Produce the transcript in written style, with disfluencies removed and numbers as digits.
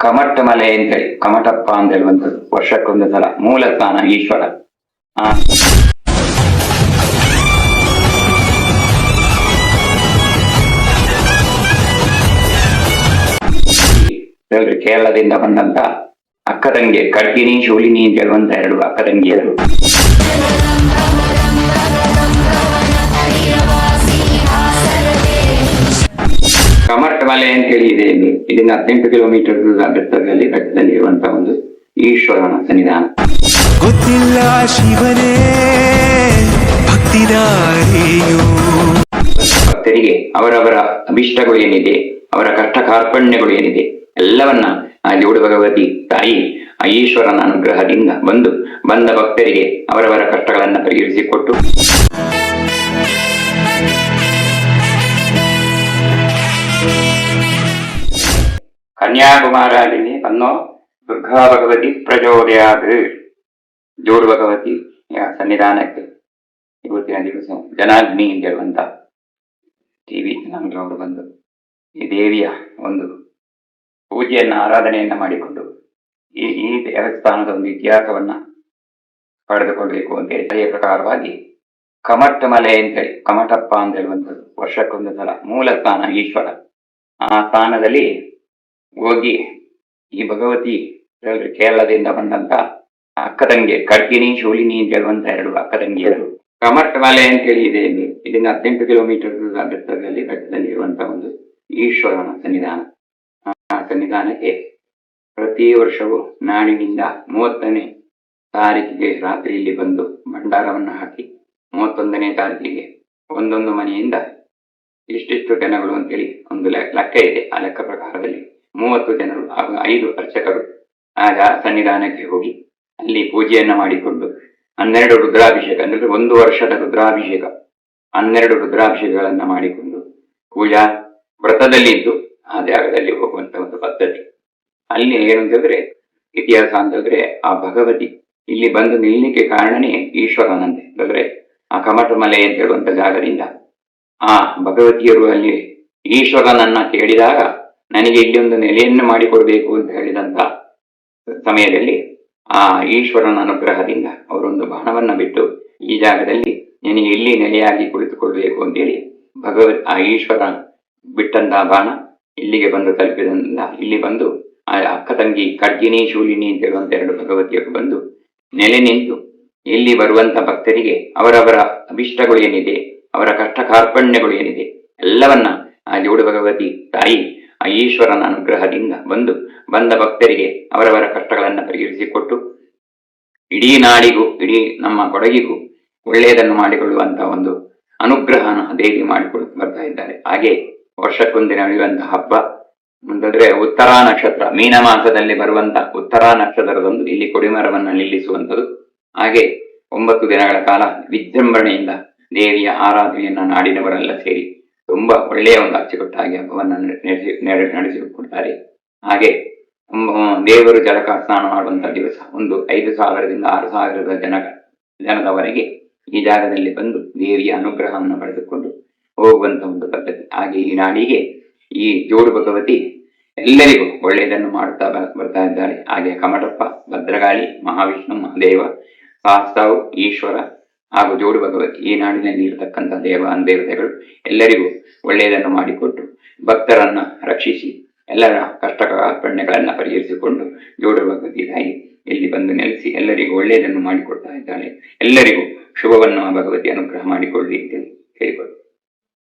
ಕಮಟ್ಟ ಮಲೆ ಅಂತೇಳಿ ಕಮಟಪ್ಪ ಅಂತ ಹೇಳುವಂಥದ್ದು ವರ್ಷಕ್ಕೊಂದು ಸಲ ಮೂಲ ಸ್ಥಾನ ಈಶ್ವರ. ಕೇರಳದಿಂದ ಬಂದಂತ ಅಕ್ಕದಂಗೆ ಕಡ್ಗಿನಿ ಶೂಲಿನಿ ಅಂತ ಹೇಳುವಂತ ಎರಡು ಅಕ್ಕದಂಗಿಯರು. ಕಮಟ್ ಮಲೆ ಅಂತೇಳಿ ಇದೆ. ಇದನ್ನ 18 ಕಿಲೋಮೀಟರ್ ಬೆಟ್ಟದಲ್ಲಿ ಇರುವಂತಹ ಒಂದು ಈಶ್ವರನ ಸನ್ನಿಧಾನ. ಗೊತ್ತಿಲ್ಲ ಶಿವನೇ ಭಕ್ತರಿಗೆ ಅವರವರ ಅಭಿಷ್ಟಗಳು ಏನಿದೆ, ಅವರ ಕಷ್ಟ ಕಾರ್ಪಣ್ಯಗಳು ಏನಿದೆ ಎಲ್ಲವನ್ನ ಆ ಜೋಡು ಭಗವತಿ ತಾಯಿ ಆ ಈಶ್ವರನ ಅನುಗ್ರಹದಿಂದ ಬಂದ ಭಕ್ತರಿಗೆ ಅವರವರ ಕಷ್ಟಗಳನ್ನ ಪರಿಹರಿಸಿಕೊಟ್ಟು ಕನ್ಯಾಕುಮಾರಲ್ಲಿ ಅನ್ನೋ ದುರ್ಗಾ ಭಗವತಿ ಪ್ರಚೋದಯಾದ ಜೋಡು ಭಗವತಿ ಸನ್ನಿಧಾನಕ್ಕೆ ಇವತ್ತಿನ ದಿವಸ ಜನಾಗ್ನಿ ಅಂತ ಹೇಳುವಂತ ಟಿವಿ ಚಾನಲ್ರವರು ಬಂದು ಈ ದೇವಿಯ ಒಂದು ಪೂಜೆಯನ್ನ ಆರಾಧನೆಯನ್ನ ಮಾಡಿಕೊಂಡು ಈ ದೇವಸ್ಥಾನದ ಒಂದು ಇತಿಹಾಸವನ್ನ ಪಡೆದುಕೊಳ್ಬೇಕು ಅಂತ ಹೇಳಿ ಅದೇ ಪ್ರಕಾರವಾಗಿ ಕಮಟ್ಟ ಮಲೆ ಅಂತೇಳಿ ಕಮಟಪ್ಪ ಅಂತ ಹೇಳುವಂಥದ್ದು ವರ್ಷಕ್ಕೊಂದು ಸಲ ಮೂಲ ಸ್ಥಾನ ಈಶ್ವರ. ಆ ಸ್ಥಾನದಲ್ಲಿ ಹೋಗಿ ಈ ಭಗವತಿ ಕೇರಳದಿಂದ ಬಂದಂತ ಅಕ್ಕದಂಗೆ ಕಡ್ಗಿನಿ ಶೂಲಿನಿ ಅಂತ ಹೇಳುವಂತ ಎರಡು ಅಕ್ಕದಂಗಿಯರು. ಕಮಟ್ಟ ಮಲೆ ಅಂತೇಳಿ ಇದೆ. ಇದನ್ನ 18 ಕಿಲೋಮೀಟರ್ ಬೆಟ್ಟದಲ್ಲಿ ಇರುವಂತಹ ಒಂದು ಈಶ್ವರನ ಸನ್ನಿಧಾನ. ಆ ಸನ್ನಿಧಾನಕ್ಕೆ ಪ್ರತಿ ವರ್ಷವೂ ನಾಡಿನಿಂದ 30ನೇ ತಾರೀಕಿಗೆ ರಾತ್ರಿಯಲ್ಲಿ ಬಂದು ಭಂಡಾರವನ್ನು ಹಾಕಿ 31ನೇ ತಾರೀಕಿಗೆ ಒಂದೊಂದು ಮನೆಯಿಂದ ಇಷ್ಟಿಷ್ಟು ಜನಗಳು ಅಂತೇಳಿ ಒಂದು ಲೆಕ್ಕ ಇದೆ. ಆ ಲೆಕ್ಕ ಪ್ರಕಾರದಲ್ಲಿ 30 ಜನರು ಹಾಗೂ 5 ಅರ್ಚಕರು ಆಗ ಸನ್ನಿಧಾನಕ್ಕೆ ಹೋಗಿ ಅಲ್ಲಿ ಪೂಜೆಯನ್ನ ಮಾಡಿಕೊಂಡು 12 ರುದ್ರಾಭಿಷೇಕ ಅಂದ್ರೆ 1 ವರ್ಷದ ರುದ್ರಾಭಿಷೇಕ 12 ರುದ್ರಾಭಿಷೇಕಗಳನ್ನ ಮಾಡಿಕೊಂಡು ಪೂಜಾ ವ್ರತದಲ್ಲಿದ್ದು ಆ ಜಾಗದಲ್ಲಿ ಹೋಗುವಂತ ಒಂದು ಪದ್ಧತಿ. ಅಲ್ಲಿ ಏನು ಅಂತಂದ್ರೆ ಇತಿಹಾಸ ಅಂತಂದ್ರೆ ಆ ಭಗವತಿ ಇಲ್ಲಿ ಬಂದು ನಿಲ್ಲಲಿಕ್ಕೆ ಕಾರಣನೇ ಈಶ್ವರನಂತೆ. ಅಂದ್ರೆ ಆ ಕಮಟ ಮಲೆ ಅಂತ ಹೇಳುವಂತ ಜಾಗದಿಂದ ಆ ಭಗವತಿಯರು ಅಲ್ಲಿ ಈಶ್ವರನನ್ನ ಕೇಳಿದಾಗ ನನಗೆ ಇಲ್ಲಿ ಒಂದು ನೆಲೆಯನ್ನು ಮಾಡಿಕೊಡ್ಬೇಕು ಅಂತ ಹೇಳಿದಂತ ಸಮಯದಲ್ಲಿ ಆ ಈಶ್ವರನ ಅನುಗ್ರಹದಿಂದ ಅವರೊಂದು ಬಾಣವನ್ನ ಬಿಟ್ಟು ಈ ಜಾಗದಲ್ಲಿ ನನಗೆ ಇಲ್ಲಿ ನೆಲೆಯಾಗಿ ಕುಳಿತುಕೊಳ್ಬೇಕು ಅಂತೇಳಿ ಆ ಈಶ್ವರ ಬಿಟ್ಟಂತಹ ಬಾಣ ಇಲ್ಲಿಗೆ ಬಂದು ತಲುಪಿದ್ರಿಂದ ಇಲ್ಲಿ ಬಂದು ಆ ಅಕ್ಕ ತಂಗಿ ಕಡ್ಗಿನಿ ಶೂಲಿನಿ ಅಂತ ಹೇಳುವಂತ ಎರಡು ಭಗವತಿಯರು ಬಂದು ನೆಲೆ ನಿಂತು ಇಲ್ಲಿ ಬರುವಂತ ಭಕ್ತರಿಗೆ ಅವರವರ ಅಭಿಷ್ಟಗಳು ಏನಿದೆ, ಅವರ ಕಷ್ಟ ಕಾರ್ಪಣ್ಯಗಳು ಏನಿದೆ ಎಲ್ಲವನ್ನ ಆ ಜೋಡು ಭಗವತಿ ತಾಯಿ ಆ ಈಶ್ವರನ ಅನುಗ್ರಹದಿಂದ ಬಂದ ಭಕ್ತರಿಗೆ ಅವರವರ ಕಷ್ಟಗಳನ್ನ ಪರಿಹರಿಸಿಕೊಟ್ಟು ಇಡೀ ನಾಡಿಗೂ ಇಡೀ ನಮ್ಮ ಕೊಡಗಿಗೂ ಒಳ್ಳೆಯದನ್ನು ಮಾಡಿಕೊಳ್ಳುವಂತ ಒಂದು ಅನುಗ್ರಹನ ದೇವಿ ಮಾಡಿಕೊಂಡು ಬರ್ತಾ ಇದ್ದಾರೆ. ಹಾಗೆ ವರ್ಷಕ್ಕೊಂದಿನ ನಡೆಯುವಂತಹ ಹಬ್ಬ ಅಂತಂದ್ರೆ ಉತ್ತರಾ ನಕ್ಷತ್ರ, ಮೀನ ಮಾಸದಲ್ಲಿ ಬರುವಂತ ಉತ್ತರಾ ನಕ್ಷತ್ರದಂದು ಇಲ್ಲಿ ಕೊಡಿಮರವನ್ನ ನಿಲ್ಲಿಸುವಂಥದ್ದು. ಹಾಗೆ 9 ದಿನಗಳ ಕಾಲ ವಿಜೃಂಭಣೆಯಿಂದ ದೇವಿಯ ಆರಾಧನೆಯನ್ನ ನಾಡಿನವರೆಲ್ಲ ಸೇರಿ ತುಂಬಾ ಒಳ್ಳೆಯ ಒಂದು ಅಚ್ಚುಕಟ್ಟಾಗಿ ಹಬ್ಬವನ್ನ ನಡೆಸಿಕೊಡ್ತಾರೆ. ಹಾಗೆ ದೇವರು ಜಲಕ ಸ್ನಾನ ಮಾಡುವಂತ ದಿವಸ ಒಂದು 5,000ದಿಂದ 6,000 ಜನದವರೆಗೆ ಈ ಜಾಗದಲ್ಲಿ ಬಂದು ದೇವಿಯ ಅನುಗ್ರಹವನ್ನು ಪಡೆದುಕೊಂಡು ಹೋಗುವಂತ ಒಂದು ಪದ್ಧತಿ. ಹಾಗೆ ಈ ನಾಡಿಗೆ ಈ ಜೋಡು ಭಗವತಿ ಎಲ್ಲರಿಗೂ ಒಳ್ಳೆಯದನ್ನು ಮಾಡುತ್ತಾ ಬರ್ತಾ ಇದ್ದಾರೆ. ಹಾಗೆ ಕಮಟಪ್ಪ, ಭದ್ರಗಾಳಿ, ಮಹಾವಿಷ್ಣು, ಮಹಾದೇವ, ಶಾಸ್ತಾವು, ಈಶ್ವರ ಹಾಗೂ ಜೋಡು ಭಗವತಿ ಈ ನಾಡಿನಲ್ಲಿ ಇರತಕ್ಕಂಥ ದೇವತೆಗಳು ಎಲ್ಲರಿಗೂ ಒಳ್ಳೆಯದನ್ನು ಮಾಡಿಕೊಟ್ಟು ಭಕ್ತರನ್ನ ರಕ್ಷಿಸಿ ಎಲ್ಲರ ಕಷ್ಟ ಕಾರ್ಪಣ್ಯಗಳನ್ನ ಪರಿಹರಿಸಿಕೊಂಡು ಜೋಡು ಭಗವತಿ ತಾಯಿ ಇಲ್ಲಿ ಬಂದು ನೆಲೆಸಿ ಎಲ್ಲರಿಗೂ ಒಳ್ಳೆಯದನ್ನು ಮಾಡಿಕೊಡ್ತಾ ಇದ್ದಾಳೆ. ಎಲ್ಲರಿಗೂ ಶುಭವನ್ನು ಆ ಭಗವತಿ ಅನುಗ್ರಹ ಮಾಡಿಕೊಳ್ಳಿ ಅಂತ ಹೇಳಿಕೊಡು.